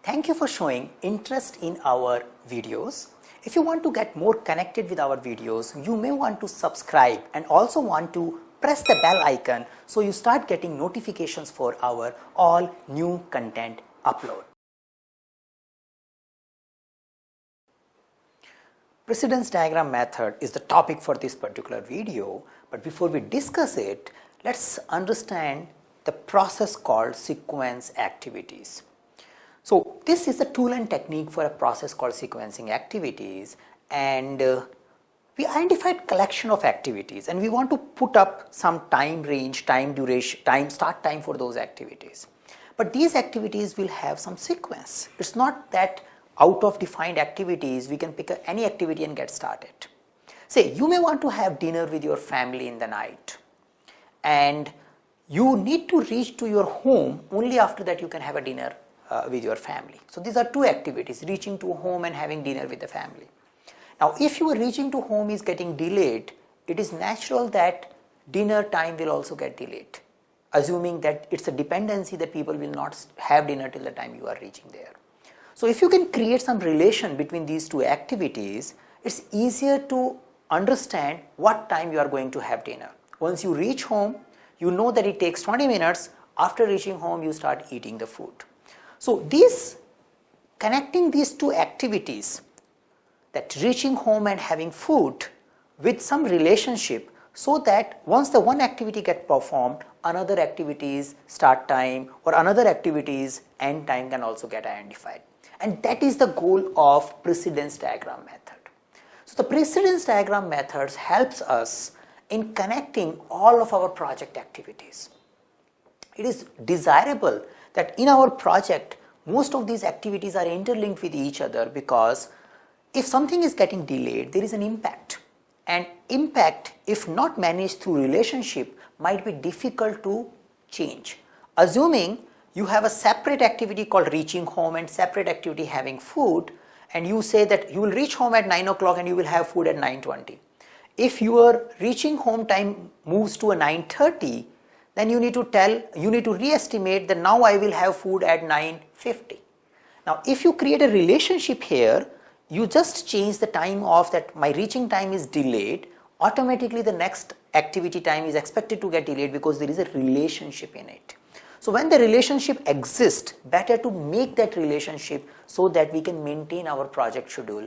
Thank you for showing interest in our videos. If you want to get more connected with our videos, you may want to subscribe and also want to press the bell icon so you start getting notifications for our all new content upload. Precedence diagram method is the topic for this particular video, but before we discuss it, let's understand the process called sequence activities. So this is a tool and technique for a process called sequencing activities, and we identified collection of activities and we want to put up some time range, time duration, start time for those activities. But these activities will have some sequence. It's not that out of defined activities we can pick any activity and get started. Say you may want to have dinner with your family in the night and you need to reach to your home only after that you can have a dinner with your family. So these are two activities, reaching to home and having dinner with the family. Now if your reaching to home is getting delayed, it is natural that dinner time will also get delayed, assuming that it's a dependency that people will not have dinner till the time you are reaching there. So if you can create some relation between these two activities, it's easier to understand what time you are going to have dinner. Once you reach home, you know that it takes 20 minutes. After reaching home, you start eating the food. So connecting these two activities, that reaching home and having food, with some relationship, so that once the one activity gets performed, another activity's start time or another activity's end time can also get identified. And that is the goal of precedence diagram method. So the precedence diagram methods helps us in connecting all of our project activities. It is desirable that in our project most of these activities are interlinked with each other, because if something is getting delayed, there is an impact, and impact, if not managed through relationship, might be difficult to change. Assuming you have a separate activity called reaching home and separate activity having food, and you say that you will reach home at 9 o'clock and you will have food at 9:20. If your reaching home time moves to a 9:30, then you need to re-estimate that now I will have food at 9:50. Now if you create a relationship here, you just change the time of that my reaching time is delayed, automatically the next activity time is expected to get delayed because there is a relationship in it. So when the relationship exists, better to make that relationship so that we can maintain our project schedule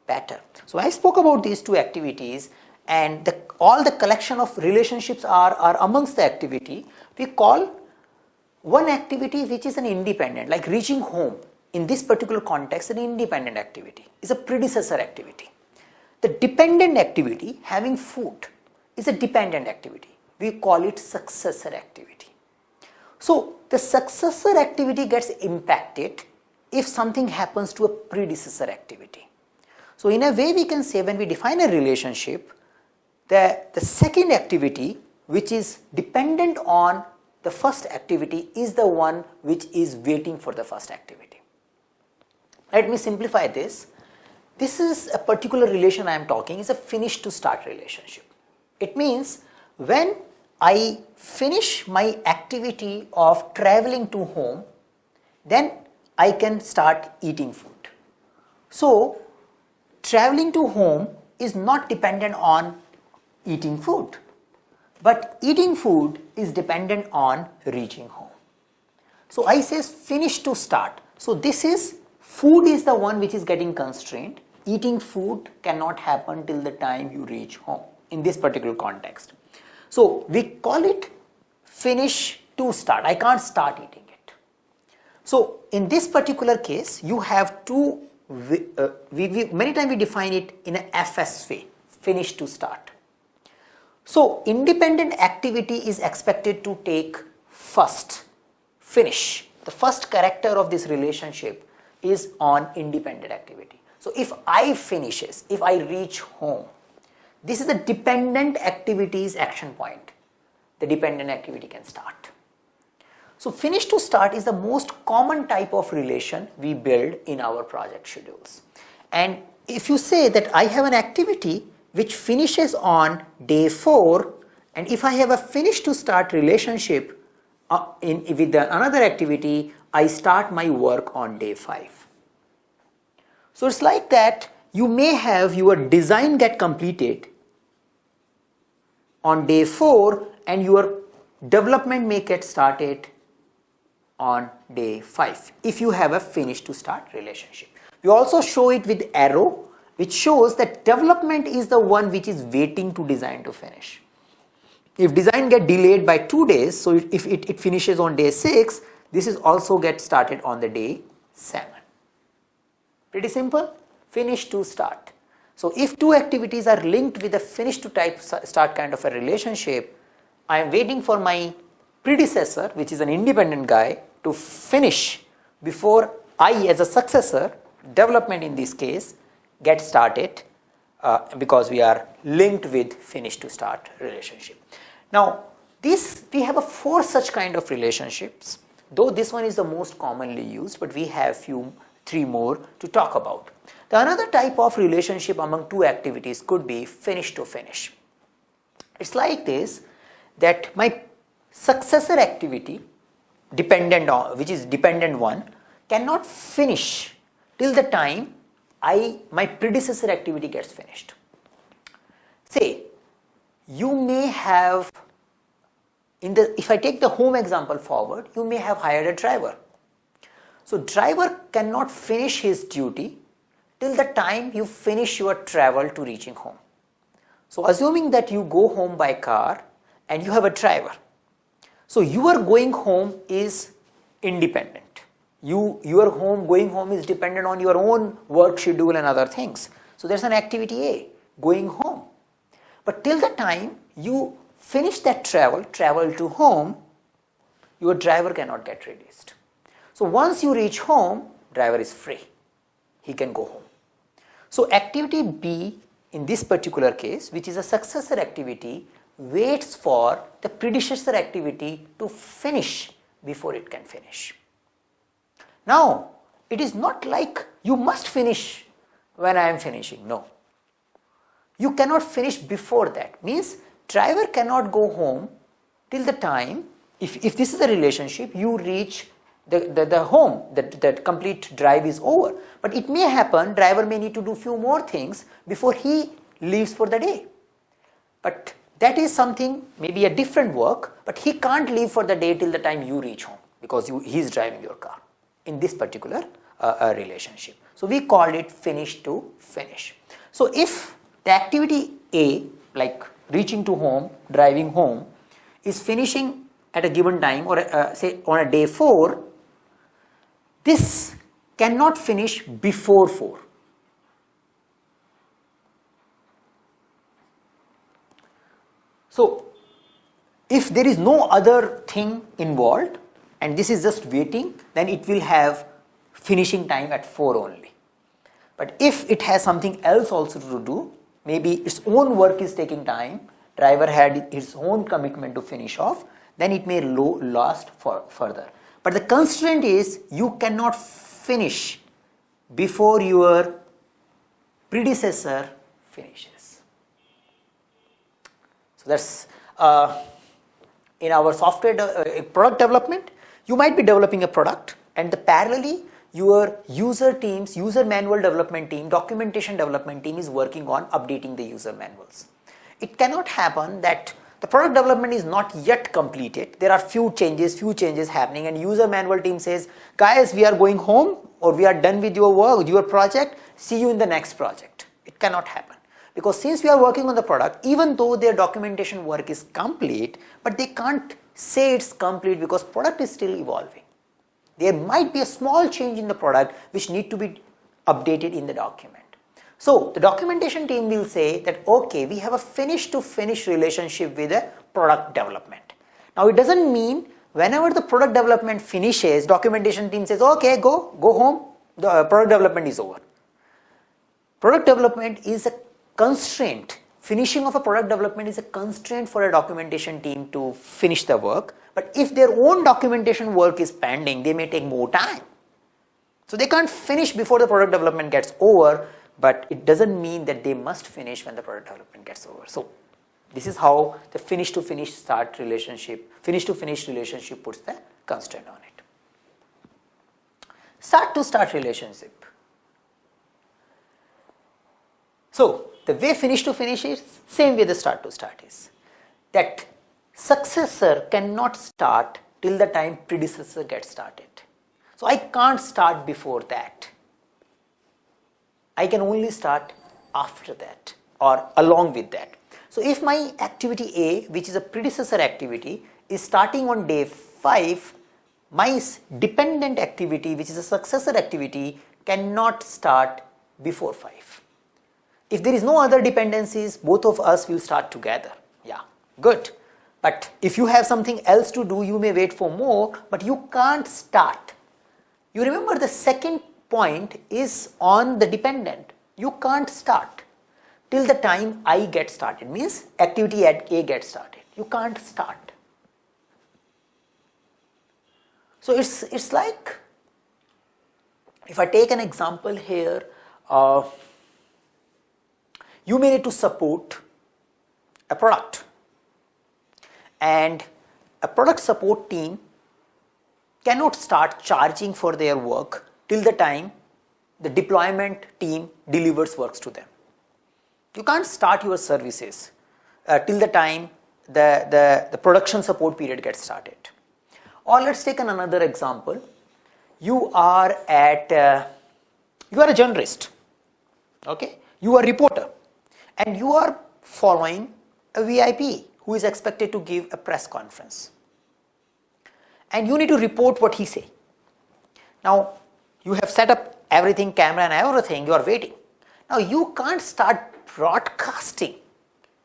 better. So I spoke about these two activities, and all the collection of relationships are amongst the activity. We call one activity which is an independent, like reaching home. In this particular context, an independent activity is a predecessor activity. The dependent activity, having food, is a dependent activity. We call it successor activity. So the successor activity gets impacted if something happens to a predecessor activity. So in a way we can say, when we define a relationship, the second activity which is dependent on the first activity is the one which is waiting for the first activity. Let me simplify this. This is a particular relation I am talking, is a finish to start relationship. It means when I finish my activity of traveling to home, then I can start eating food. So traveling to home is not dependent on eating food, but eating food is dependent on reaching home. So I say finish to start. So this is, food is the one which is getting constrained. Eating food cannot happen till the time you reach home in this particular context. So we call it finish to start. I can't start eating it. So in this particular case, you have two, many times we define it in a FS way, finish to start. So independent activity is expected to take first, finish. The first character of this relationship is on independent activity. So if I finishes, if I reach home, this is a dependent activity's action point. The dependent activity can start. So finish to start is the most common type of relation we build in our project schedules. And if you say that I have an activity which finishes on day 4, and if I have a finish to start relationship with another activity, I start my work on day 5. So it's like that you may have your design get completed on day 4 and your development may get started on day 5 if you have a finish to start relationship. We also show it with arrow, which shows that development is the one which is waiting to design to finish. If design get delayed by 2 days, so if it finishes on day 6, this is also get started on the day 7. Pretty simple, finish to start. So if two activities are linked with a finish to type start kind of a relationship, I am waiting for my predecessor, which is an independent guy, to finish before I as a successor, development in this case, get started because we are linked with finish to start relationship. Now we have 4 such kind of relationships, though this one is the most commonly used, but we have 3 more to talk about. The another type of relationship among two activities could be finish to finish. It's like this, that my successor activity which is dependent one cannot finish till the time my predecessor activity gets finished. Say you may have if I take the home example forward, you may have hired a driver. So driver cannot finish his duty till the time you finish your travel to reaching home. So assuming that you go home by car and you have a driver, so your going home is independent. Your going home is dependent on your own work schedule and other things. So there's an activity A, going home. But till the time you finish that travel to home, your driver cannot get released. So once you reach home, driver is free. He can go home. So activity B in this particular case, which is a successor activity, waits for the predecessor activity to finish before it can finish. Now, it is not like you must finish when I am finishing. No. You cannot finish before that. Means driver cannot go home till the time, if this is a relationship, you reach the home, that complete drive is over. But it may happen, driver may need to do few more things before he leaves for the day. But that is something, maybe a different work, but he can't leave for the day till the time you reach home because he is driving your car in this particular relationship. So we called it finish to finish. So if the activity A, like reaching to home, driving home, is finishing at a given time, or say on a day 4, this cannot finish before 4. So if there is no other thing involved and this is just waiting, then it will have finishing time at 4 only. But if it has something else also to do, maybe its own work is taking time, driver had his own commitment to finish off, then it may last further. But the constraint is you cannot finish before your predecessor finishes. So that's in our software product development, you might be developing a product and parallelly your user manual development team, documentation development team is working on updating the user manuals. It cannot happen that the product development is not yet completed. There are few changes happening and user manual team says, guys, we are going home or we are done with your work, your project, see you in the next project. It cannot happen. Because since we are working on the product, even though their documentation work is complete, but they can't say it's complete because product is still evolving. There might be a small change in the product which need to be updated in the document. So the documentation team will say that, okay, we have a finish to finish relationship with the product development. Now it doesn't mean whenever the product development finishes, documentation team says, okay, go home, the product development is over. Product development is a constraint. Finishing of a product development is a constraint for a documentation team to finish the work. But if their own documentation work is pending, they may take more time. So they can't finish before the product development gets over, but it doesn't mean that they must finish when the product development gets over. So This is how the finish to finish start relationship, finish to finish relationship puts the constraint on it. Start to start relationship. So the way finish to finish is same way the start to start is. That successor cannot start till the time predecessor gets started. So I can't start before that. I can only start after that or along with that. So if my activity A, which is a predecessor activity, is starting on day 5, my dependent activity, which is a successor activity, cannot start before 5. If there is no other dependencies, both of us will start together. Yeah, good. But if you have something else to do, you may wait for more, but you can't start. You remember the second point is on the dependent. You can't start till the time I get started, means activity at A gets started. You can't start. So it's like, if I take an example here, you may need to support a product, and a product support team cannot start charging for their work till the time the deployment team delivers works to them. You can't start your services till the time the production support period gets started. Or let's take another example. You are a journalist, okay? You are a reporter, and you are following a VIP who is expected to give a press conference, and you need to report what he say. Now you have set up everything, camera and everything, you are waiting. Now you can't start broadcasting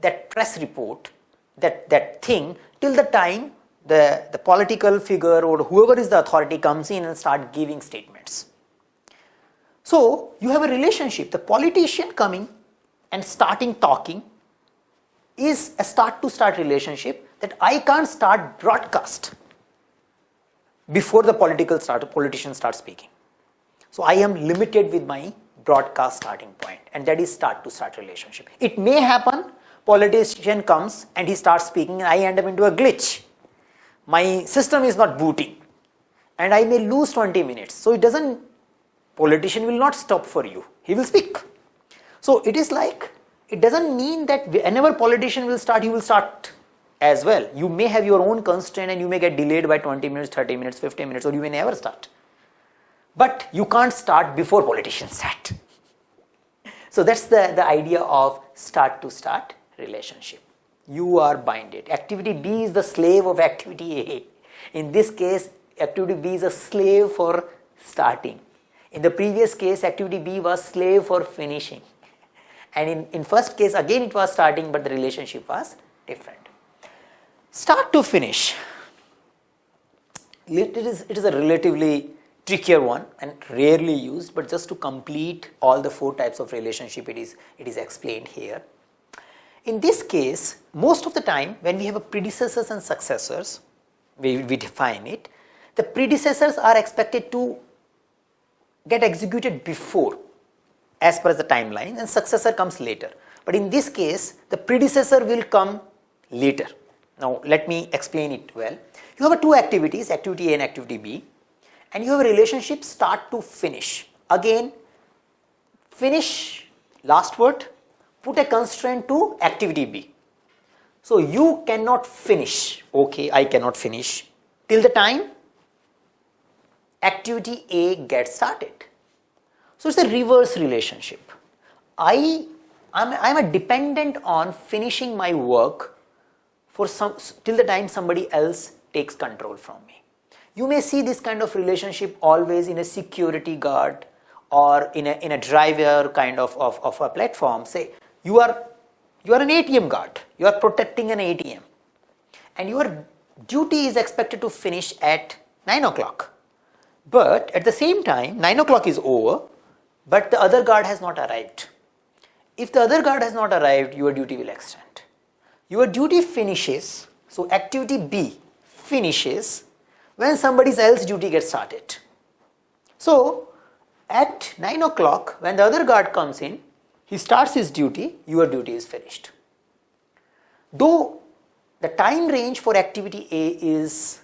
that press report, that thing, till the time the political figure or whoever is the authority comes in and start giving statements. So you have a relationship. The politician coming and starting talking is a start to start relationship, that I can't start broadcast before the politician starts speaking. So I am limited with my broadcast starting point, and that is start to start relationship. It may happen, politician comes and he starts speaking and I end up into a glitch. My system is not booting and I may lose 20 minutes. So politician will not stop for you. He will speak. So it is like, it doesn't mean that whenever politician will start, you will start as well. You may have your own constraint and you may get delayed by 20 minutes, 30 minutes, 50 minutes, or you may never start. But you can't start before politicians start. So that's the idea of start to start relationship. You are binded. Activity B is the slave of activity A. In this case, activity B is a slave for starting. In the previous case, activity B was slave for finishing. And in first case, again it was starting, but the relationship was different. Start to finish. It is a relatively trickier one and rarely used, but just to complete all the 4 types of relationship, it is explained here. In this case, most of the time when we have a predecessors and successors, we define it, the predecessors are expected to get executed before as per the timeline, and successor comes later. But in this case, the predecessor will come later. Now let me explain it well. You have 2 activities, activity A and activity B, and you have a relationship start to finish. Again, finish, last word, put a constraint to activity B. So you cannot finish, okay, I cannot finish till the time activity A gets started. So it's a reverse relationship. I'm a dependent on finishing my work for till the time somebody else takes control from me. You may see this kind of relationship always in a security guard or in a driver kind of a platform. Say you are an ATM guard, you are protecting an ATM, and your duty is expected to finish at 9 o'clock. But at the same time, 9 o'clock is over, but the other guard has not arrived. If the other guard has not arrived, your duty will extend. Your duty finishes, so activity B finishes when somebody else's duty gets started. So at 9 o'clock, when the other guard comes in, he starts his duty, your duty is finished. Though the time range for activity A is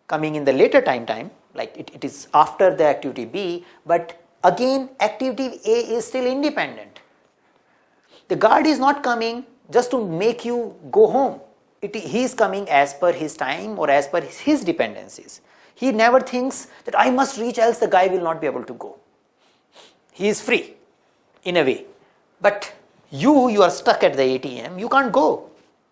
coming in the later time, like it is after the activity B, but again activity A is still independent. The guard is not coming just to make you go home. He is coming as per his time or as per his dependencies. He never thinks that I must reach, else the guy will not be able to go. He is free in a way. But you are stuck at the ATM, you can't go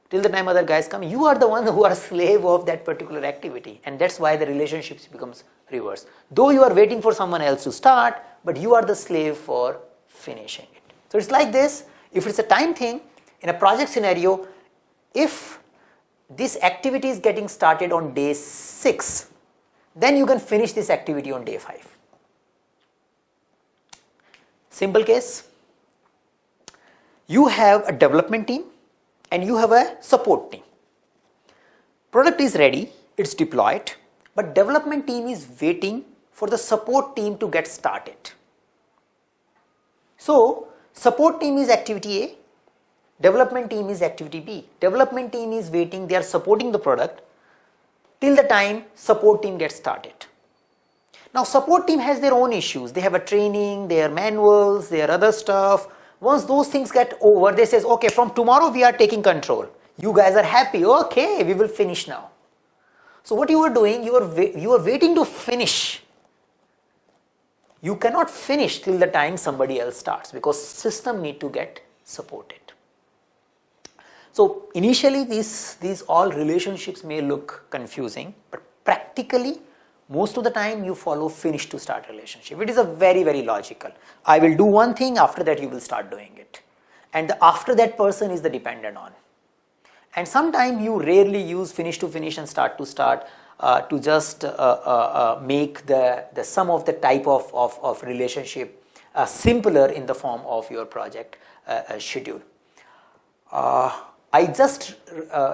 till the time other guys come. You are the one who are slave of that particular activity, and that's why the relationships becomes reverse. Though you are waiting for someone else to start, but you are the slave for finishing it. So it's like this. If it's a time thing, in a project scenario, if this activity is getting started on day 6, then you can finish this activity on day 5. Simple case. You have a development team and you have a support team. Product is ready, it's deployed, but development team is waiting for the support team to get started. So, support team is activity A, development team is activity B. Development team is waiting, they are supporting the product till the time support team gets started. Now support team has their own issues. They have a training, their manuals, their other stuff. Once those things get over, they says, okay, from tomorrow we are taking control. You guys are happy, okay, we will finish now. So what you are doing, you are waiting to finish. You cannot finish till the time somebody else starts, because system need to get supported. So initially these all relationships may look confusing, but practically most of the time you follow finish to start relationship. It is a very, very logical. I will do one thing, after that you will start doing it. And the after that person is the dependent on. And sometimes you rarely use finish to finish and start to start to just make the sum of the type of relationship simpler in the form of your project schedule. I just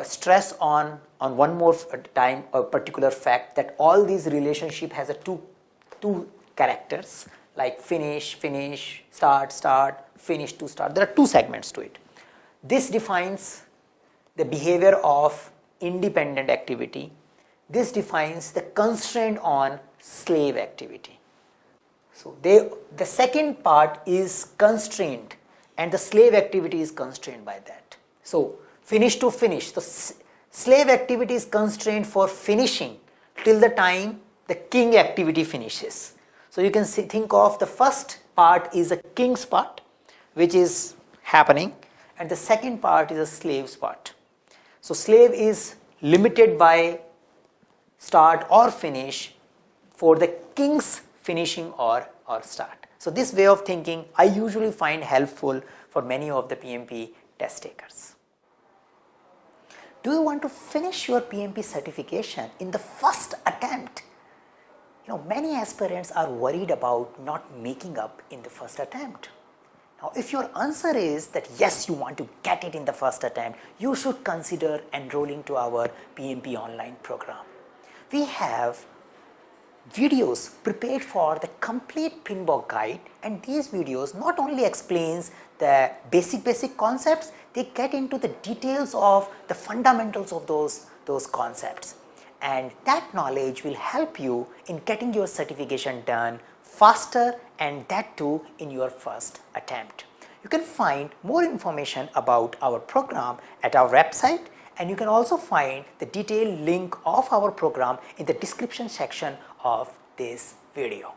stress on one more time a particular fact that all these relationship has a two characters, like finish, start, finish to start. There are two segments to it. This defines the behavior of independent activity. This defines the constraint on slave activity. So the second part is constrained, and the slave activity is constrained by that. So finish to finish. So slave activity is constrained for finishing till the time the king activity finishes. So you can think of the first part is a king's part, which is happening, and the second part is a slave's part. So slave is limited by start or finish for the king's finishing or start. So this way of thinking I usually find helpful for many of the PMP test takers. Do you want to finish your PMP certification in the first attempt? Many aspirants are worried about not making up in the first attempt. Now, if your answer is that yes, you want to get it in the first attempt, you should consider enrolling to our PMP online program. We have videos prepared for the complete PMBOK guide, and these videos not only explains the basic concepts, they get into the details of the fundamentals of those concepts, and that knowledge will help you in getting your certification done faster, and that too in your first attempt. You can find more information about our program at our website, and you can also find the detailed link of our program in the description section of this video.